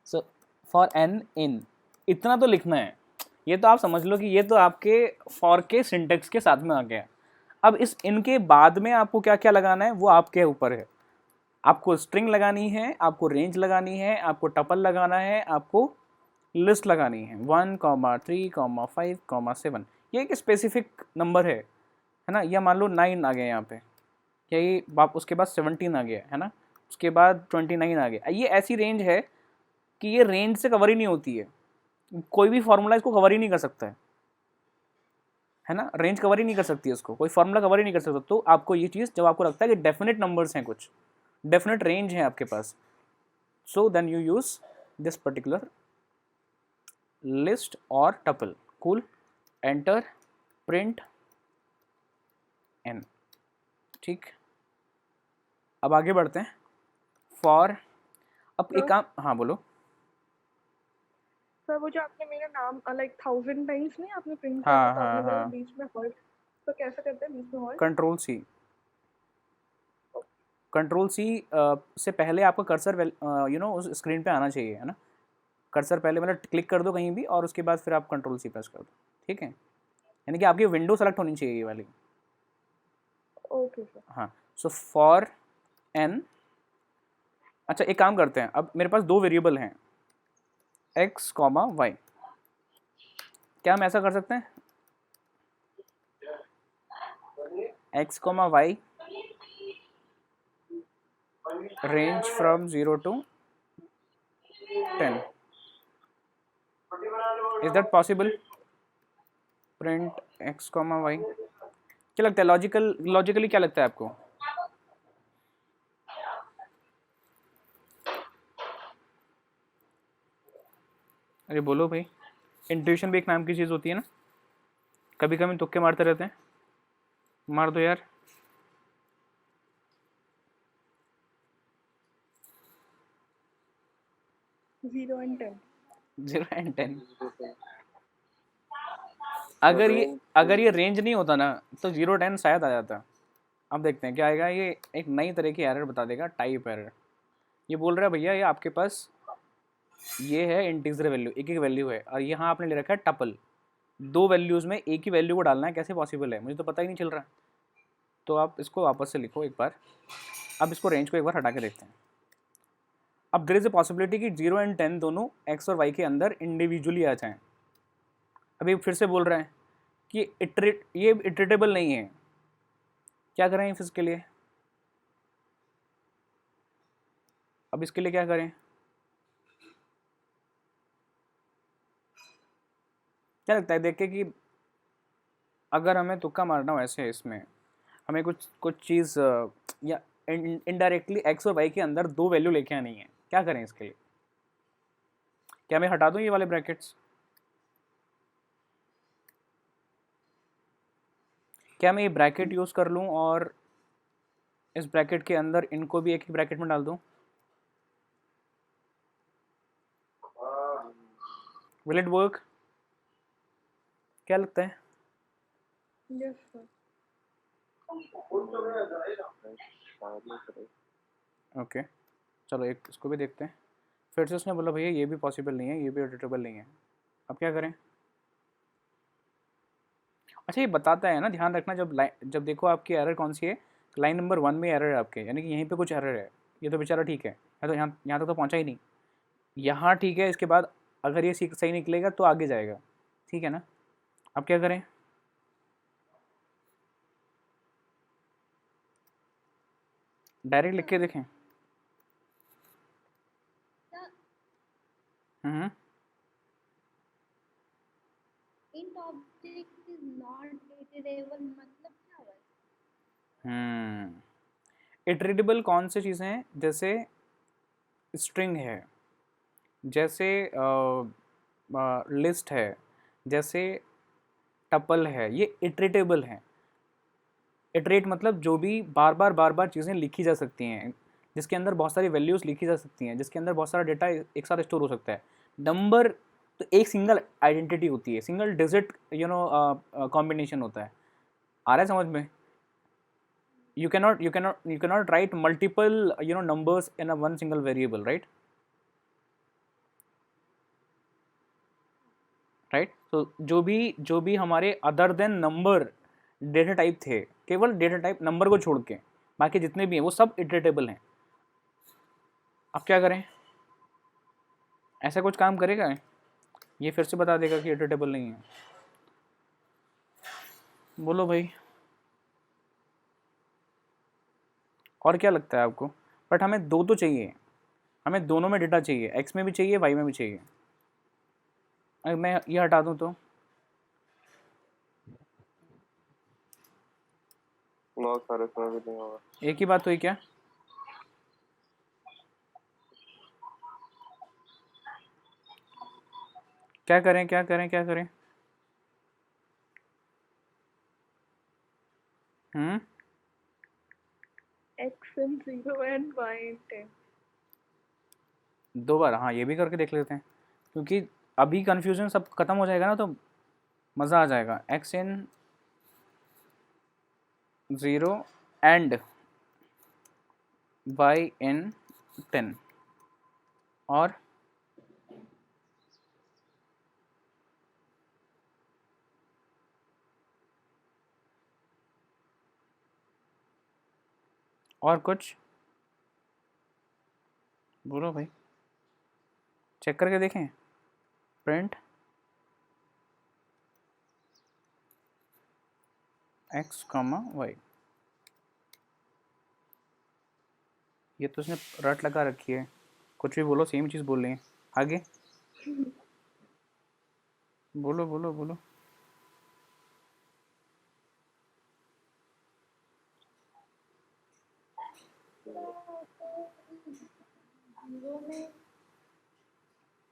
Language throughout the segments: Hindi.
सो फॉर एन इन, इतना तो लिखना है। ये तो आप समझ लो कि ये तो आपके फॉर के सिंटेक्स के साथ में आ गया। अब इस इन के बाद में आपको क्या क्या लगाना है वो आपके ऊपर है। आपको स्ट्रिंग लगानी है, आपको रेंज लगानी है, आपको टपल लगाना है, आपको लिस्ट लगानी है। 1,3,5,7 ये एक स्पेसिफिक नंबर है ना। या मान लो 9 आ गया यहाँ पे, यही आप उसके बाद 17 आ गया है ना, उसके बाद 29 आ गया। ये ऐसी रेंज है कि ये रेंज से कवर ही नहीं होती है, कोई भी फॉर्मूला इसको कवर ही नहीं कर सकता है ना। रेंज कवर ही नहीं कर सकती है इसको, कोई फॉर्मूला कवर ही नहीं कर सकता। तो आपको ये चीज़ जब आपको लगता है कि डेफिनेट नंबर्स हैं, कुछ डेफिनेट रेंज है आपके पास, so then you use this particular list और tuple. Cool, enter, print N. ठीक, अब आगे बढ़ते हैं। फॉर, अब एक काम, हाँ बोलो। सर वो जो आपने मेरा नाम लाइक 1000 टाइम्स नहीं आपने प्रिंट किया था, हाँ तो हाँ आपने बोला हाँ, बीच में हॉल्ट, तो कैसे करते हैं बीच में halt? Control C. Control C से पहले आपका कर्सर उस स्क्रीन पे आना चाहिए, है ना। कर्सर पहले मतलब क्लिक कर दो कहीं भी, और उसके बाद फिर आप कंट्रोल सी प्रेस कर दो। ठीक है, यानी कि आपकी विंडो सेलेक्ट होनी चाहिए ये वाली। Okay sir. हाँ, सो फॉर एन, अच्छा एक काम करते हैं, अब मेरे पास दो वेरिएबल हैं x, y। क्या हम ऐसा कर सकते हैं, x, y range from 0 to 10, is that possible? Print x, y। क्या लगता है, लॉजिकली क्या लगता है आपको? अरे बोलो भाई, इंट्यूशन भी एक नाम की चीज़ होती है ना। कभी कभी तुक्के मारते रहते हैं, मार दो यार। 0 and 10। 0 and 10। अगर ये रेंज नहीं होता ना तो 0 10 शायद आ जाता। अब देखते हैं क्या आएगा। ये एक नई तरह की एरर बता देगा, टाइप एरर। ये बोल रहा है भैया ये आपके पास ये है इंटीजर वैल्यू, एक एक वैल्यू है, और यहाँ आपने ले रखा है टपल। दो वैल्यूज़ में एक ही वैल्यू को डालना है, कैसे पॉसिबल है, मुझे तो पता ही नहीं चल रहा। तो आप इसको वापस से लिखो एक बार। अब इसको रेंज को एक बार हटा के देखते हैं। अब देयर इज अ पॉसिबिलिटी कि 0 एंड 10 दोनों x और y के अंदर इंडिविजुअली आ जाएं। अभी फिर से बोल रहे हैं कि ये इटरेटेबल नहीं है। क्या करें फिर इसके लिए? अब इसके लिए क्या करें? क्या लगता है देख के कि अगर हमें तुक्का मारना हो ऐसे, इसमें हमें कुछ कुछ चीज़ या इनडायरेक्टली एक्स और वाई के अंदर दो वैल्यू लेके आनी है, क्या करें इसके लिए? क्या मैं हटा दूं ये वाले ब्रैकेट्स? क्या मैं ये ब्रैकेट यूज़ कर लूं और इस ब्रैकेट के अंदर इनको भी एक ही ब्रैकेट में डाल दूं? Will it work? क्या लगता है? Yes sir. ओके, चलो एक इसको भी देखते हैं। फिर से उसने बोला भैया ये भी पॉसिबल नहीं है, ये भी एडिटेबल नहीं है। अब क्या करें? अच्छा ये बताता है ना, ध्यान रखना, जब देखो आपकी एरर कौन सी है, लाइन नंबर 1 में एरर है आपके, यानी कि यहीं पे कुछ एरर है। ये तो बेचारा ठीक है, मैं तो यहाँ यहाँ तक तो पहुँचा ही नहीं। यहाँ ठीक है, इसके बाद अगर ये सही निकलेगा तो आगे जाएगा, ठीक है ना। अब क्या करें? डायरेक्ट लिख के देखें। हम्म, int object is not iterable मतलब क्या हुआ? इटरेटेबल कौन सी चीज़ें हैं? जैसे स्ट्रिंग है, जैसे लिस्ट है, जैसे टपल है, ये इटरेटेबल है। इटरेट मतलब जो भी बार बार चीज़ें लिखी जा सकती हैं, जिसके अंदर बहुत सारी वैल्यूज़ लिखी जा सकती हैं, जिसके अंदर बहुत सारा डेटा एक साथ स्टोर हो सकता है। नंबर तो एक सिंगल आइडेंटिटी होती है, सिंगल डिजिट कॉम्बिनेशन होता है। आ रहा है समझ में? you cannot write multiple numbers in a one single variable, right? Right. तो जो भी हमारे other than number data type थे, केवल डेटा टाइप नंबर को छोड़ के बाकी जितने भी हैं वो सब इटरेटेबल हैं। अब क्या करें, ऐसा कुछ काम करेगा ये फिर से बता देगा कि इटरेटेबल नहीं है। बोलो भाई, और क्या लगता है आपको? बट हमें दो तो चाहिए, हमें दोनों में डेटा चाहिए, एक्स में भी चाहिए वाई में भी चाहिए। अगर मैं ये हटा दूं तो बहुत सारे समय भी नहीं होगा। एक ही बात हुई क्या? क्या करें क्या करें क्या करें? X in 0 and Y in 10. दो बार, हाँ ये भी करके देख लेते हैं, क्योंकि अभी कन्फ्यूजन सब खत्म हो जाएगा ना, तो मज़ा आ जाएगा। X in 0 and Y in 10 और कुछ बोलो भाई, चेक करके देखें। प्रिंट एक्स कॉमा वाई, ये तो उसने रट लगा रखी है, कुछ भी बोलो सेम चीज़ बोल रही है। आगे बोलो बोलो बोलो। जीरो में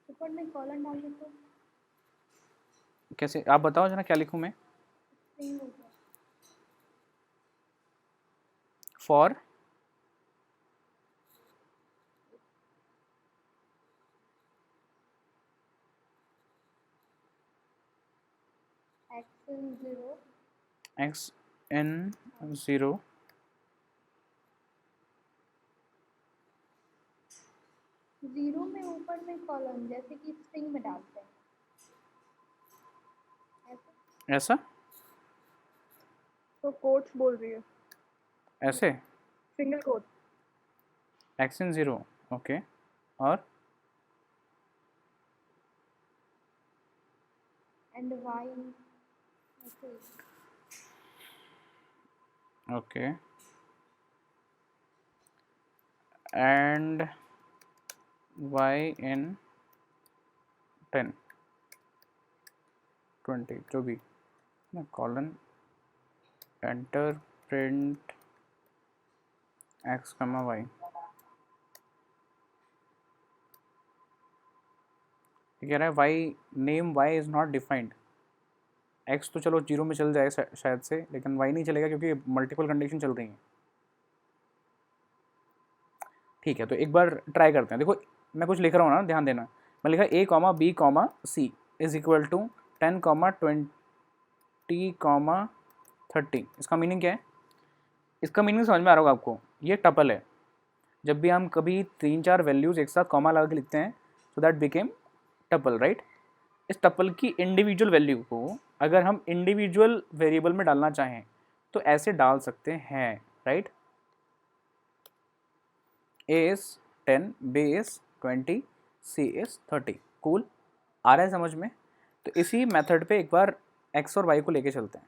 ऊपर में कॉलन डालने तो कैसे, आप बताओ जना, क्या लिखूँ मैं? स्ट्रिंग होगा। For x in 0 x in 0 zero में ऊपर में कॉलन, जैसे कि स्ट्रिंग में डालते हैं ऐसे। ऐसा, तो कोट्स बोल रही है, ऐसे single quote. X in 0, okay. और एंड वाई ऐसे। ओके, एंड वाई इन 10 20 जो भी ना, colon enter print X comma Y. कह रहा है Y name Y is not defined. X तो चलो 0 में चल जाए शायद से, लेकिन वाई नहीं चलेगा क्योंकि मल्टीपल कंडीशन चल रही हैं। ठीक है, तो एक बार ट्राई करते हैं। देखो मैं कुछ लिख रहा हूँ ना, ध्यान देना। मैं लिखा A comma B comma C is equal to 10 comma 20 comma 30। इसका मीनिंग क्या है? इसका मीनिंग समझ में आ रहा होगा आपको। ये टपल है। जब भी हम कभी 3-4 वैल्यूज़ एक साथ कॉमा लगा के लिखते हैं, so that became tuple, right. इस टपल की इंडिविजुअल वैल्यू को अगर हम इंडिविजुअल वेरिएबल में डालना चाहें तो ऐसे डाल सकते हैं, right. A is 10, B is 20, C is 30। Cool, आ रहा है समझ में? तो इसी मेथड पे एक बार x और y को लेके चलते हैं।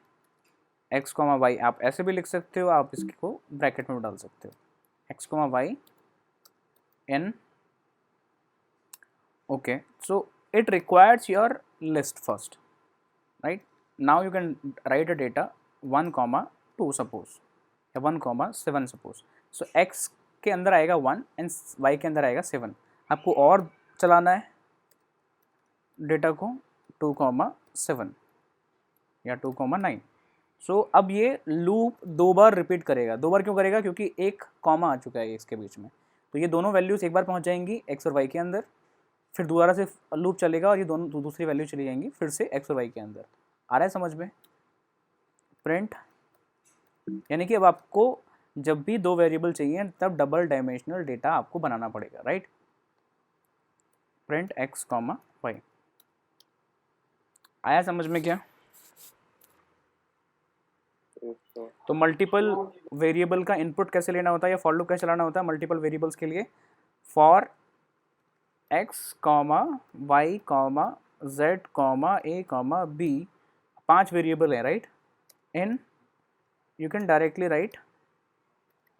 x कॉमा वाई आप ऐसे भी लिख सकते हो, आप इसको ब्रैकेट में डाल सकते हो, x comma Y n। Okay, so it requires your list first, right? Now you can write a data 1 comma 2 suppose, या 1 comma 7 suppose. So x के अंदर आएगा 1 एंड y के अंदर आएगा 7। आपको और चलाना है डेटा को 2 comma 7 या 2 comma 9। सो अब ये लूप 2 बार रिपीट करेगा। 2 बार क्यों करेगा? क्योंकि एक कॉमा आ चुका है इसके बीच में। तो ये दोनों वैल्यूज़ एक बार पहुंच जाएंगी x और y के अंदर, फिर दोबारा से लूप चलेगा और ये दोनों दूसरी वैल्यू चली जाएंगी फिर से x और y के अंदर। आ रहा है समझ में? प्रिंट, यानी कि अब आपको जब भी 2 वेरिएबल चाहिए तब डबल डायमेंशनल डेटा आपको बनाना पड़ेगा, right. Print x comma Y. आया समझ में क्या? इसको तो मल्टीपल वेरिएबल का इनपुट कैसे लेना होता है या फॉर लूप कैसे चलाना होता है मल्टीपल वेरिएबल्स के लिए? For x comma Y comma z comma a comma b, 5 variable है right. In you can directly write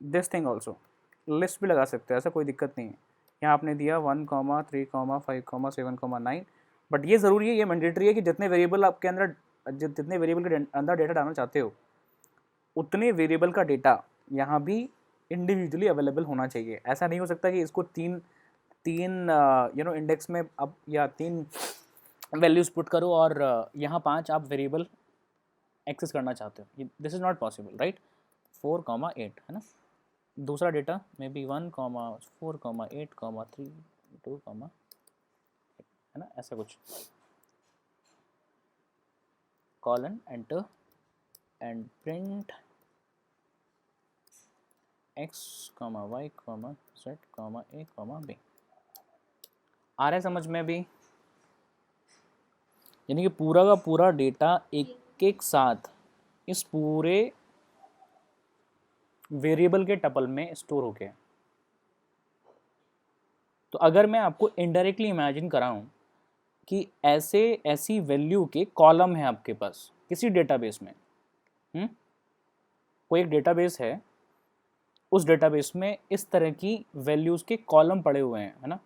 this thing also, list भी लगा सकते हैं, ऐसा कोई दिक्कत नहीं है. यहाँ आपने दिया 1 comma 3 comma 5 comma 7 comma 9, but ये ज़रूरी है, ये मैंडेटरी है कि जितने वेरिएबल आपके अंदर, जितने वेरिएबल के अंदर डेटा डालना चाहते हो उतने वेरिएबल का डेटा यहाँ भी इंडिविजुअली अवेलेबल होना चाहिए. ऐसा नहीं हो सकता कि इसको तीन इंडेक्स में अब या 3 वैल्यूज़ पुट करो और यहाँ 5 आप वेरिएबल एक्सेस करना चाहते हो. This is not possible right. 4 comma 8 है ना. दूसरा data may be 1 comma 4 comma 8 comma 3 2 comma है ना, ऐसा कुछ. Colon enter and print x comma y comma z comma a comma b. आ रहा है समझ में भी? यानी कि पूरा का पूरा डेटा एक एक साथ इस पूरे वेरिएबल के टपल में स्टोर हो गया. तो अगर मैं आपको इनडायरेक्टली इमेजिन कराऊं कि ऐसी वैल्यू के कॉलम है आपके पास किसी डेटाबेस में, कोई एक डेटाबेस है, उस डेटाबेस में इस तरह की वैल्यूज़ के कॉलम पड़े हुए हैं है ना.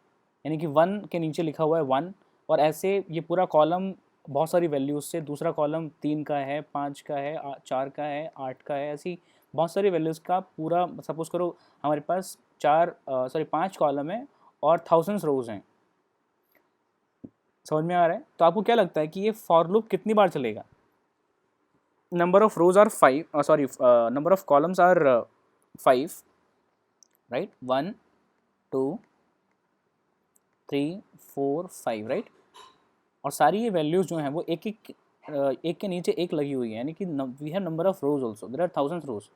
यानी कि 1 के नीचे लिखा हुआ है 1 और ऐसे ये पूरा कॉलम बहुत सारी वैल्यूज़ से, दूसरा कॉलम 3 का है, 5 का है, 4 का है, 8 का है, ऐसी बहुत सारी वैल्यूज़ का पूरा, सपोज करो हमारे पास 5 कॉलम है और थाउजेंड्स रोज़ हैं. समझ में आ रहा है? तो आपको क्या लगता है कि ये फॉर लूप कितनी बार चलेगा? Number of rows are 5, number of columns are 5 right. 1 2 3 4 5 right. और सारी ये वैल्यूज़ जो हैं वो एक के नीचे एक लगी हुई है. यानी कि we have number of rows also, there are thousands rows.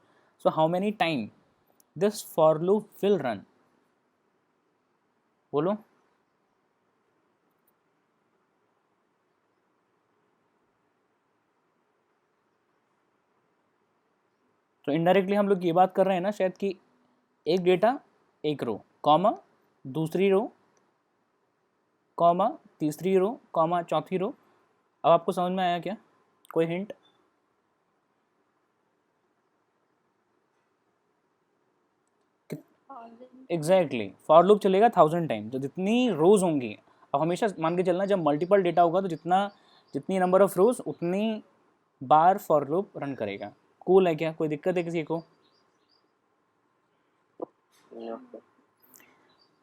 So how many time this for loop will run? बोलो. तो इनडायरेक्टली हम लोग ये बात कर रहे हैं ना शायद कि एक डेटा एक रो कॉमा दूसरी रो कॉमा तीसरी रो कॉमा चौथी रो. अब आपको समझ में आया क्या? कोई हिंट? एग्जैक्टली फॉर लूप चलेगा 1000 टाइम. तो जितनी रोज होंगी, अब हमेशा मान के चलना जब मल्टीपल डेटा होगा तो जितनी नंबर ऑफ रोज उतनी बार फॉर लूप रन करेगा. कूल है क्या? कोई दिक्कत है किसी को?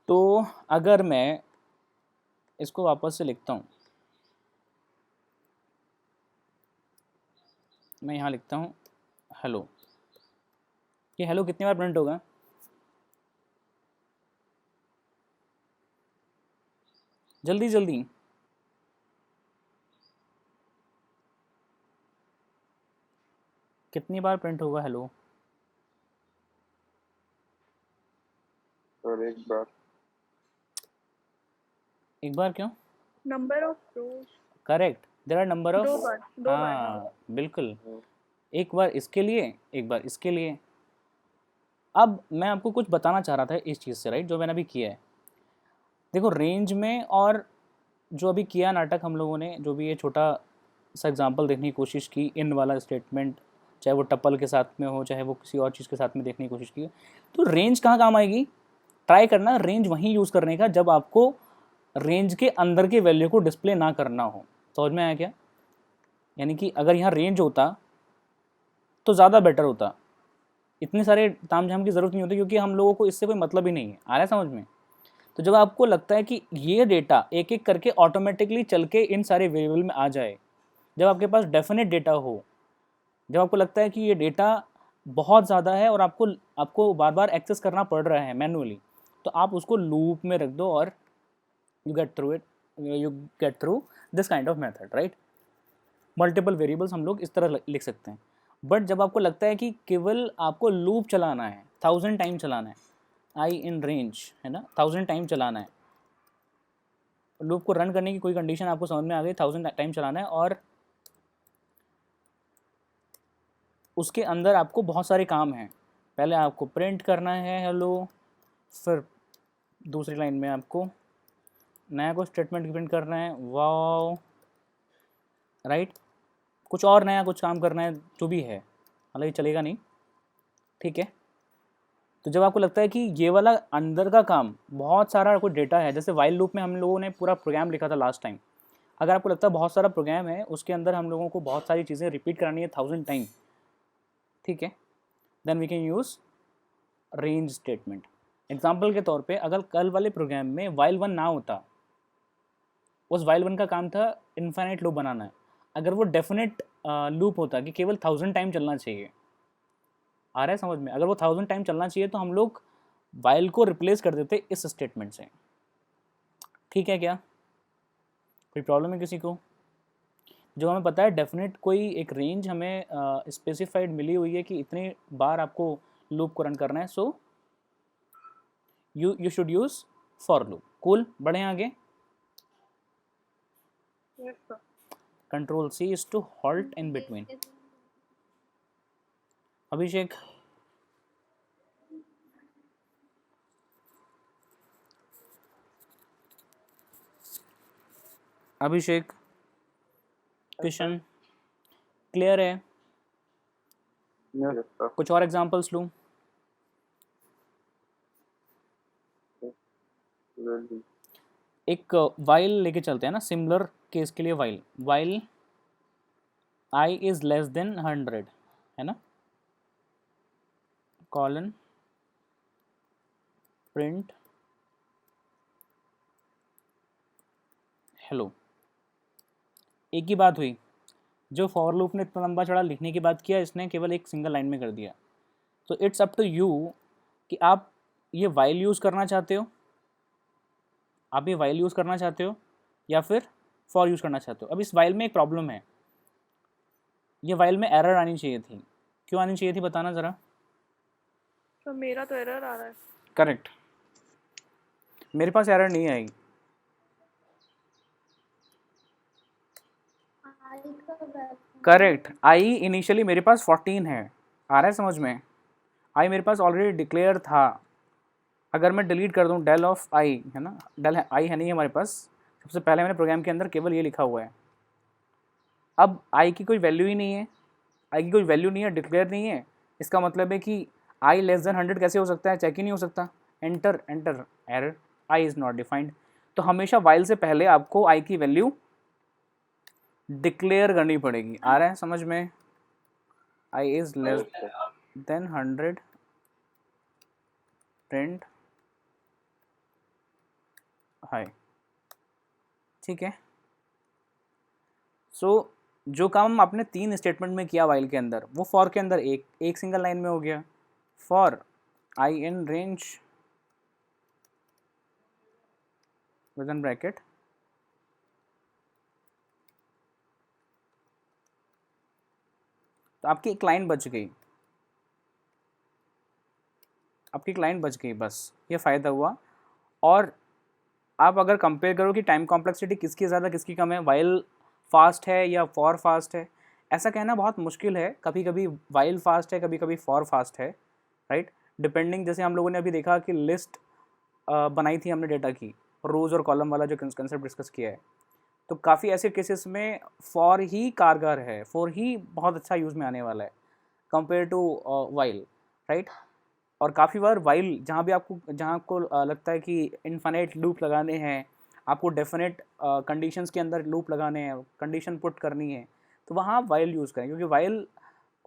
तो अगर मैं इसको वापस से लिखता हूँ, मैं यहाँ लिखता हूँ हेलो. ये हेलो कितनी बार प्रिंट होगा? जल्दी जल्दी. कितनी बार प्रिंट होगा हेलो? और एक बार. एक बार क्यों? Number of rows correct, there are number of. 2 बार 2 बार. हाँ बिल्कुल. एक बार इसके लिए, एक बार इसके लिए. अब मैं आपको कुछ बताना चाह रहा था इस चीज़ से राइट, जो मैंने अभी किया है. देखो रेंज में और जो अभी किया नाटक हम लोगों ने, जो भी ये छोटा सा एग्जांपल देखने की कोशिश की, इन वाला स्टेटमेंट, चाहे वो टपल के साथ में हो चाहे वो किसी और चीज़ के साथ में देखने की कोशिश की, तो रेंज कहाँ काम आएगी? ट्राई करना रेंज वहीं यूज़ करने का जब आपको रेंज के अंदर के वैल्यू को डिस्प्ले ना करना हो. समझ में आया क्या? यानी कि अगर यहाँ रेंज होता तो ज़्यादा बेटर होता. इतने सारे तामझाम की ज़रूरत नहीं होती क्योंकि हम लोगों को इससे कोई मतलब ही नहीं है. आ रहा है समझ में? तो जब आपको लगता है कि ये डेटा एक एक करके ऑटोमेटिकली चल के इन सारे वेरिएबल में आ जाए, जब आपके पास डेफिनेट डेटा हो, जब आपको लगता है कि ये डेटा बहुत ज़्यादा है और आपको बार बार एक्सेस करना पड़ रहा है मैनुअली, तो आप उसको लूप में रख दो और you get through this kind of method right. Multiple variables हम लोग इस तरह लिख सकते हैं. बट जब आपको लगता है कि केवल आपको लूप चलाना है, 1000 टाइम चलाना है, आई इन रेंज है ना, 1000 टाइम चलाना है, लूप को रन करने की कोई कंडीशन आपको समझ में आ गई, 1000 टाइम चलाना है और उसके अंदर आपको बहुत सारे काम हैं। पहले आपको प्रिंट करना है हेलो, फिर दूसरी लाइन में आपको नया कोई स्टेटमेंट प्रिंट करना है, वाओ, राइट, कुछ और नया कुछ काम करना है, जो भी है, हालांकि चलेगा नहीं, ठीक है। तो जब आपको लगता है कि ये वाला अंदर का काम बहुत सारा कोई डेटा है, जैसे वाइल लूप में हम लोगों ने पूरा प्रोग्राम लिखा था लास्ट टाइम, अगर आपको लगता है बहुत सारा प्रोग्राम है, उसके अंदर हम लोगों को बहुत सारी चीज़ें रिपीट करानी है 1000 टाइम, ठीक है, then we can use range statement. Example के तौर पे अगर कल वाले प्रोग्राम में वाइल वन ना होता, उस वाइल वन का काम था इन्फाइनाइट लूप बनाना है, अगर वो डेफिनेट लूप होता कि केवल 1000 टाइम चलना चाहिए, आ रहा है समझ में, अगर वो 1000 टाइम चलना चाहिए तो हम लोग वाइल को रिप्लेस कर देते इस स्टेटमेंट से, ठीक है क्या, कोई प्रॉब्लम है किसी को? जो हमें पता है डेफिनेट कोई एक रेंज हमें स्पेसिफाइड मिली हुई है कि इतनी बार आपको लूप को रन करना है, so you should use for loop. Cool, बढ़े आगे। Yes sir. Control C is to halt in between. Abhishek, Abhishek, Kishan, clear है? Yes sir. कुछ और एग्जांपल्स लूँ? एक वाइल लेके चलते हैं ना, सिमिलर केस के लिए while, while I is less than 100 है ना, कॉलन प्रिंट हेलो। एक ही बात हुई, जो फॉर लूप ने इतना लंबा चढ़ा लिखने की बात किया, इसने केवल एक सिंगल लाइन में कर दिया। तो इट्स अप टू यू कि आप ये वाइल यूज़ करना चाहते हो, आप ये वाइल यूज़ करना चाहते हो या फिर फॉर यूज़ करना चाहते हो। अब इस वाइल में एक प्रॉब्लम है, ये वाइल में एरर आनी चाहिए थी, क्यों आनी चाहिए थी बताना ज़रा। सर मेरा तो एरर आ रहा है। करेक्ट, मेरे पास एरर नहीं आई। करेक्ट, आई इनिशियली मेरे पास 14 है, आ रहा है समझ में, आई मेरे पास ऑलरेडी डिक्लेयर था। अगर मैं डिलीट कर दूं डेल ऑफ आई, है ना, डेल आई है नहीं हमारे पास, सबसे पहले मैंने प्रोग्राम के अंदर केवल ये लिखा हुआ है। अब आई की कोई वैल्यू ही नहीं है, आई की कोई वैल्यू नहीं है, डिक्लेयर नहीं है, इसका मतलब है कि आई लेस देन 100 कैसे हो सकता है, चेक ही नहीं हो सकता। Enter enter, error, I is not defined. तो हमेशा वाइल से पहले आपको आई की वैल्यू डिक्लेयर करनी पड़ेगी, आ रहा है समझ में, I is less than 100 print hi, ठीक है। सो जो काम आपने 3 स्टेटमेंट में किया वाइल के अंदर, वो फॉर के अंदर एक सिंगल लाइन में हो गया। For I in range within bracket तो आपकी एक लाइन बच गई, आपकी एक लाइन बच गई, बस ये फ़ायदा हुआ। और आप अगर कंपेयर करो कि टाइम कॉम्प्लेक्सिटी किसकी ज़्यादा किसकी कम है, वाइल फास्ट है या फॉर फास्ट है, ऐसा कहना बहुत मुश्किल है। कभी कभी वाइल फास्ट है, कभी कभी फॉर फास्ट है, राइट, डिपेंडिंग। जैसे हम लोगों ने अभी देखा कि लिस्ट बनाई थी हमने डेटा की, रोज़ और कॉलम वाला जो कंसेप्ट डिस्कस किया है, तो काफ़ी ऐसे केसेस में फॉर ही कारगर है, फॉर ही बहुत अच्छा यूज़ में आने वाला है कंपेयर टू वाइल, राइट। और काफ़ी बार वाइल जहाँ भी आपको, जहाँ आपको लगता है कि इनफाइनाइट लूप लगाने हैं, आपको डेफिनेट कंडीशंस के अंदर लूप लगाने हैं, कंडीशन पुट करनी है, तो वहाँ आप वाइल यूज़ करें, क्योंकि वाइल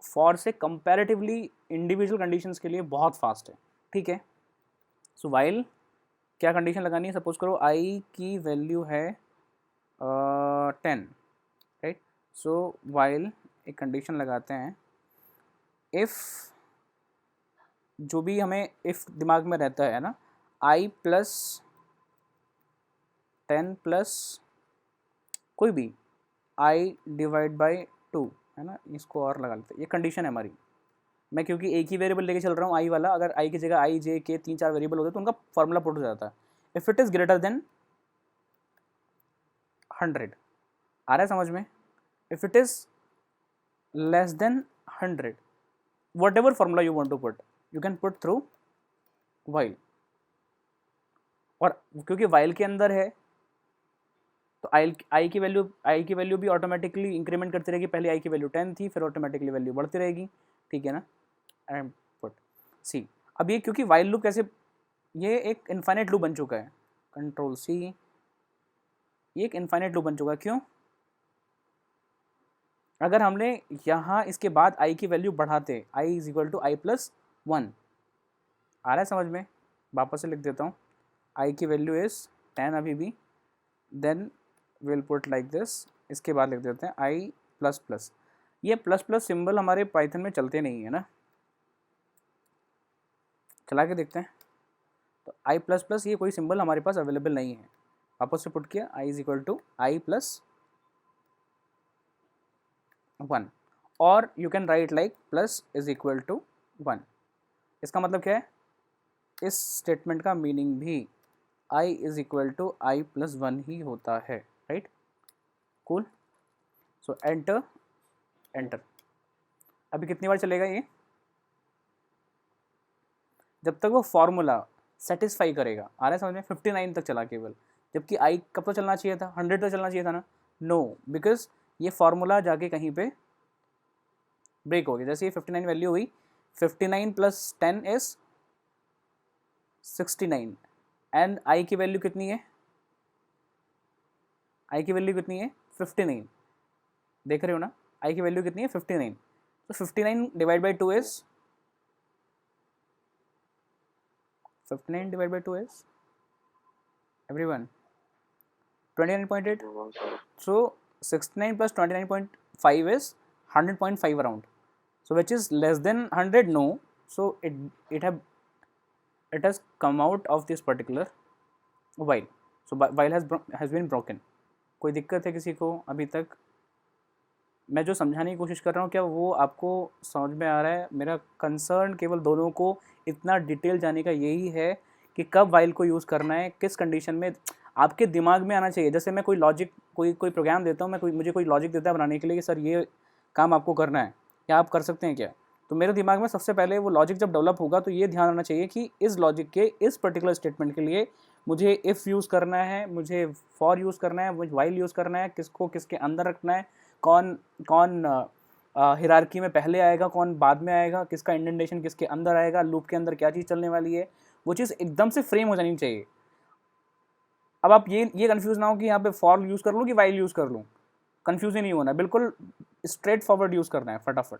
फॉर से कंपैरेटिवली इंडिविजुअल कंडीशंस के लिए बहुत फास्ट है, ठीक है। सो वाइल क्या कंडीशन लगानी है, सपोज करो आई की वैल्यू है 10, राइट। सो वाइल एक कंडीशन लगाते हैं, इफ़ जो भी हमें इफ़ दिमाग में रहता है ना, आई प्लस 10 प्लस कोई भी आई डिवाइड बाई 2, है ना, इसको और लगा लेते हैं, ये कंडीशन है हमारी। मैं क्योंकि एक ही वेरिएबल लेके चल रहा हूँ आई वाला, अगर आई की जगह आई जे के 3-4 वेरिएबल होते तो उनका फॉर्मूला पुट हो जाता है। If it is greater than 100, आ रहा है समझ में, if it is less than 100 whatever formula you want to put, you can put through while. और क्योंकि while के अंदर है तो आई की वैल्यू भी ऑटोमेटिकली इंक्रीमेंट करती रहेगी. पहले आई की वैल्यू 10 थी, फिर ऑटोमेटिकली वैल्यू बढ़ती रहेगी. ठीक है ना. एंड पुट सी. अब ये क्योंकि while लूप कैसे, ये एक इनफाइनाइट लूप बन चुका है. Control C. ये एक इनफाइनाइट लूप बन चुका है. क्यों? अगर हमने यहाँ इसके बाद आई की वैल्यू बढ़ाते, I is equal to I plus 1. आ रहा है समझ में? वापस से लिख देता हूँ. आई की वैल्यू इज 10 अभी भी. Then will put like this. इसके बाद लिख देते हैं आई प्लस प्लस. ये प्लस प्लस सिंबल हमारे पाइथन में चलते नहीं है ना. चला के देखते हैं. तो आई प्लस प्लस ये कोई सिंबल हमारे पास अवेलेबल नहीं है. वापस से पुट किया I is equal to I plus 1. और you can write like plus is equal to 1. इसका मतलब क्या है? इस स्टेटमेंट का मीनिंग भी I is equal to I plus 1 ही होता है. Right. Cool. So enter. Enter. अभी कितनी बार चलेगा ये? जब तक वो फॉर्मूला सेटिस्फाई करेगा. आ रहा है समझ में? 59 तक चला केवल. जबकि आई कब तक चलना चाहिए था? 100 तक चलना चाहिए था ना. नो, बिकॉज ये फॉर्मूला जाके कहीं पे ब्रेक हो गया. जैसे ये 59 वैल्यू हुई, 59 प्लस 10 इज 69. एंड आई की वैल्यू कितनी है? आई की वैल्यू कितनी है? 59. देख रहे हो ना? आई की वैल्यू कितनी है? 59. तो 59 divide by 2 is 59 divide by 2 is everyone 29.8. So 69 plus 29.5 is 100.5 around. So which is less than 100? No. So it has come out of this particular while. So while has been broken. कोई दिक्कत है किसी को अभी तक? मैं जो समझाने की कोशिश कर रहा हूँ क्या वो आपको समझ में आ रहा है? मेरा कंसर्न केवल दोनों को इतना डिटेल जाने का यही है कि कब while को यूज़ करना है, किस कंडीशन में. आपके दिमाग में आना चाहिए. जैसे मैं कोई लॉजिक कोई प्रोग्राम देता हूँ, मुझे कोई लॉजिक देता है बनाने के लिए कि सर ये काम आपको करना है, क्या आप कर सकते हैं क्या? तो मेरे दिमाग में सबसे पहले वो लॉजिक जब डेवलप होगा तो ये ध्यान रखना चाहिए कि इस लॉजिक के इस पर्टिकुलर स्टेटमेंट के लिए मुझे इफ़ यूज़ करना है, मुझे फॉर यूज़ करना है, मुझे वाइल यूज़ करना है, किसको किसके अंदर रखना है, कौन हिरार्की में पहले आएगा, कौन बाद में आएगा, किसका इंडेंटेशन किसके अंदर आएगा, लूप के अंदर क्या चीज़ चलने वाली है, वो चीज़ एकदम से फ्रेम हो जानी चाहिए. अब आप ये कंफ्यूज ना हो कि यहाँ पे फॉर यूज़ कर लूँ कि वाइल यूज़ कर लूँ. कंफ्यूज ही नहीं होना, बिल्कुल स्ट्रेट फॉरवर्ड यूज़ करना है फटाफट.